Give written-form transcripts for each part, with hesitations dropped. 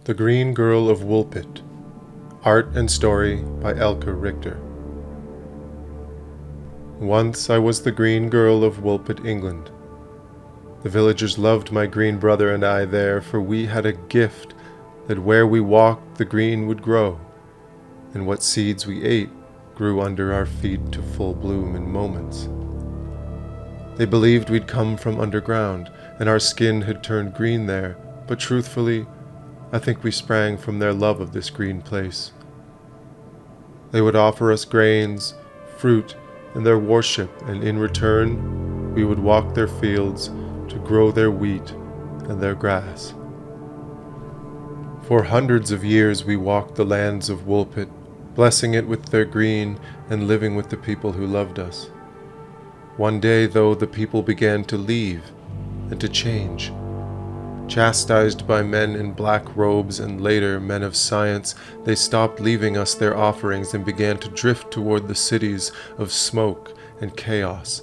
The Green Girl of Woolpit. Art and Story by Elke, Richter. Once I was the green girl of Woolpit, England. The villagers loved my green brother and I there, for we had a gift that where we walked the green would grow, and what seeds we ate grew under our feet to full bloom in moments. They believed we'd come from underground, and our skin had turned green there, but truthfully, I think we sprang from their love of this green place. They would offer us grains, fruit, and their worship, and in return, we would walk their fields to grow their wheat and their grass. For hundreds of years we walked the lands of Woolpit, blessing it with their green and living with the people who loved us. One day, though, the people began to leave and to change. Chastised by men in black robes and later men of science, they stopped leaving us their offerings and began to drift toward the cities of smoke and chaos,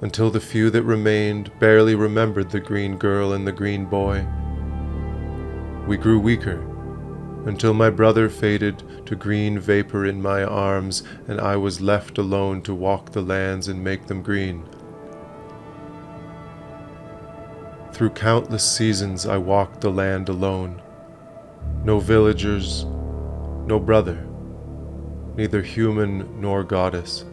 until the few that remained barely remembered the green girl and the green boy. We grew weaker, until my brother faded to green vapor in my arms, and I was left alone to walk the lands and make them green. Through countless seasons I walked the land alone. No villagers, no brother, neither human nor goddess.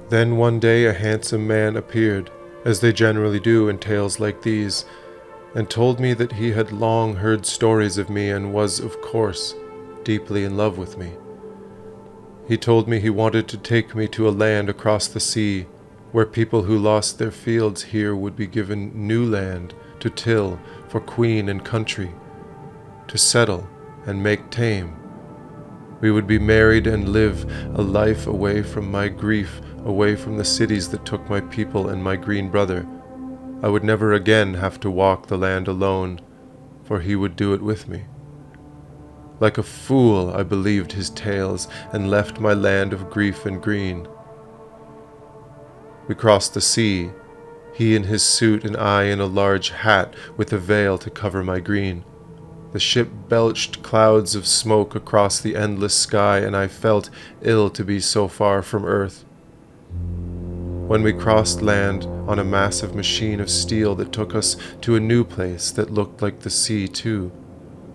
Then one day a handsome man appeared, as they generally do in tales like these, and told me that he had long heard stories of me and was, of course, deeply in love with me. He told me he wanted to take me to a land across the sea, where people who lost their fields here would be given new land to till for queen and country, to settle and make tame. We would be married and live a life away from my grief, away from the cities that took my people and my green brother. I would never again have to walk the land alone, for he would do it with me. Like a fool, I believed his tales and left my land of grief and green. We crossed the sea, he in his suit and I in a large hat with a veil to cover my green. The ship belched clouds of smoke across the endless sky, and I felt ill to be so far from earth. When we crossed land on a massive machine of steel that took us to a new place that looked like the sea too,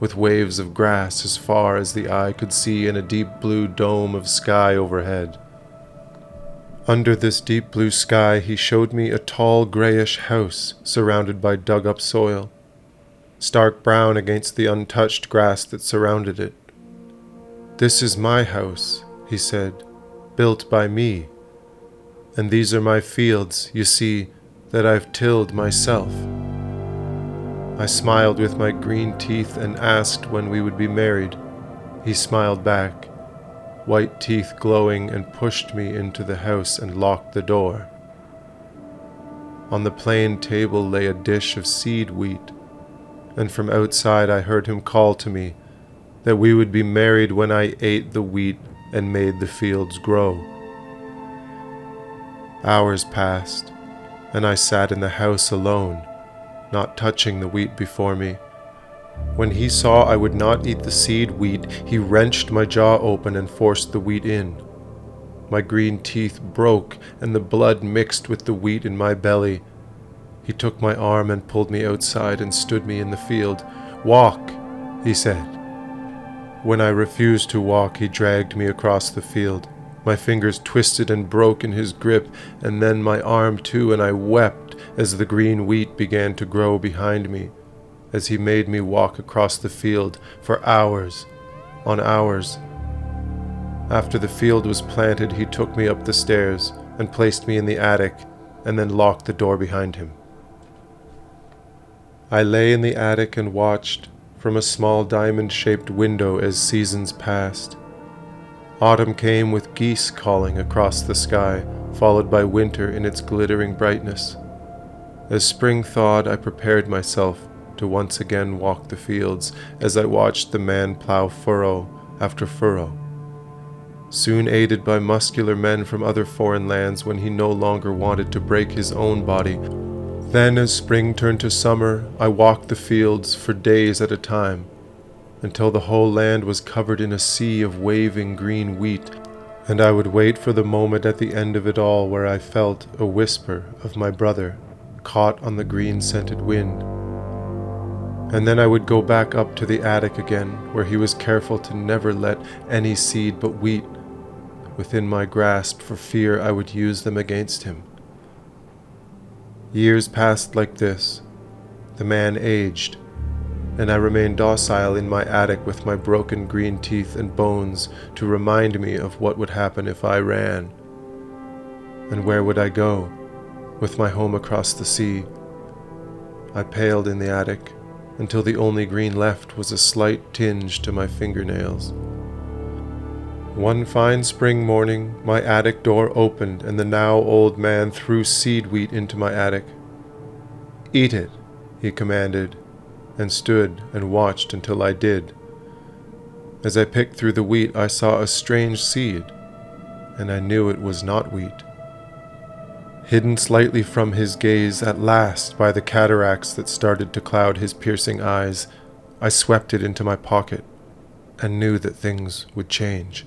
with waves of grass as far as the eye could see and a deep blue dome of sky overhead. Under this deep blue sky he showed me a tall grayish house surrounded by dug-up soil, stark brown against the untouched grass that surrounded it. "This is my house," he said, "built by me. And these are my fields, you see, that I've tilled myself." I smiled with my green teeth and asked when we would be married. He smiled back, white teeth glowing, and pushed me into the house and locked the door. On the plain table lay a dish of seed wheat, and from outside I heard him call to me that we would be married when I ate the wheat and made the fields grow. Hours passed, and I sat in the house alone, not touching the wheat before me. When he saw I would not eat the seed wheat, he wrenched my jaw open and forced the wheat in. My green teeth broke, and the blood mixed with the wheat in my belly. He took my arm and pulled me outside and stood me in the field. "Walk," he said. When I refused to walk, he dragged me across the field. My fingers twisted and broke in his grip, and then my arm too, and I wept as the green wheat began to grow behind me, as he made me walk across the field for hours on hours. After the field was planted, he took me up the stairs and placed me in the attic, and then locked the door behind him. I lay in the attic and watched from a small diamond-shaped window as seasons passed. Autumn came with geese calling across the sky, followed by winter in its glittering brightness. As spring thawed, I prepared myself to once again walk the fields as I watched the man plow furrow after furrow. Soon aided by muscular men from other foreign lands, when he no longer wanted to break his own body, Then, as spring turned to summer, I walked the fields for days at a time, until the whole land was covered in a sea of waving green wheat, and I would wait for the moment at the end of it all where I felt a whisper of my brother caught on the green-scented wind. And then I would go back up to the attic again, where he was careful to never let any seed but wheat within my grasp for fear I would use them against him. Years passed like this. The man aged, and I remained docile in my attic with my broken green teeth and bones to remind me of what would happen if I ran. And where would I go, with my home across the sea? I paled in the attic, until the only green left was a slight tinge to my fingernails. One fine spring morning, my attic door opened and the now old man threw seed wheat into my attic. "Eat it," he commanded, and stood and watched until I did. As I picked through the wheat, I saw a strange seed, and I knew it was not wheat. Hidden slightly from his gaze at last by the cataracts that started to cloud his piercing eyes, I swept it into my pocket and knew that things would change.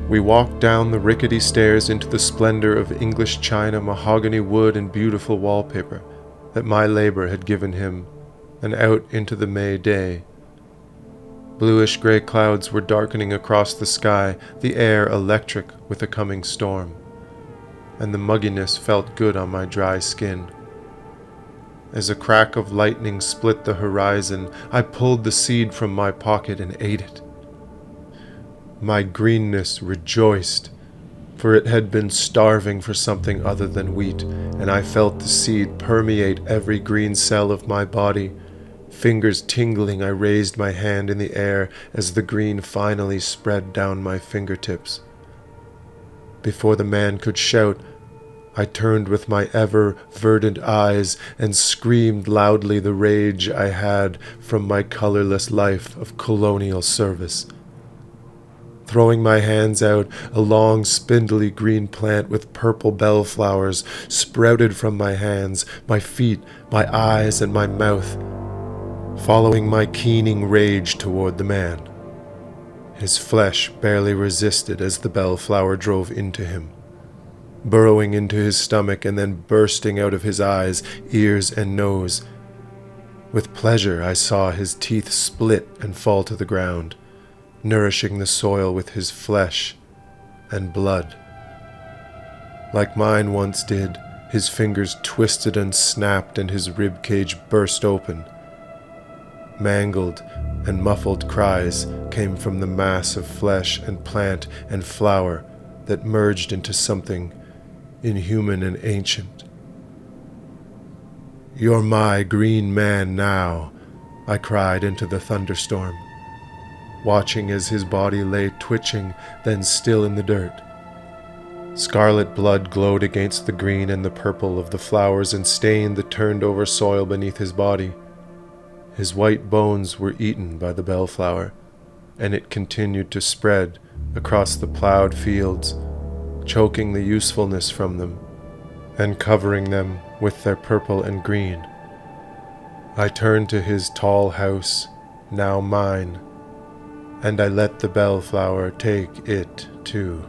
We walked down the rickety stairs into the splendor of English china, mahogany wood, and beautiful wallpaper that my labor had given him, and out into the May day. Bluish-gray clouds were darkening across the sky, the air electric with a coming storm, and the mugginess felt good on my dry skin. As a crack of lightning split the horizon, I pulled the seed from my pocket and ate it. My greenness rejoiced, for it had been starving for something other than wheat, and I felt the seed permeate every green cell of my body. Fingers tingling, I raised my hand in the air as the green finally spread down my fingertips. Before the man could shout, I turned with my ever-verdant eyes and screamed loudly the rage I had from my colorless life of colonial service. Throwing my hands out, a long, spindly green plant with purple bellflowers sprouted from my hands, my feet, my eyes, and my mouth, following my keening rage toward the man. His flesh barely resisted as the bellflower drove into him, burrowing into his stomach and then bursting out of his eyes, ears, and nose. With pleasure I saw his teeth split and fall to the ground, nourishing the soil with his flesh and blood. Like mine once did, his fingers twisted and snapped and his rib cage burst open. Mangled and muffled cries came from the mass of flesh and plant and flower that merged into something inhuman and ancient. "You're my green man now," I cried into the thunderstorm, watching as his body lay twitching, then still in the dirt. Scarlet blood glowed against the green and the purple of the flowers and stained the turned-over soil beneath his body. His white bones were eaten by the bellflower, and it continued to spread across the plowed fields, choking the usefulness from them and covering them with their purple and green. I turned to his tall house, now mine, and I let the bellflower take it too.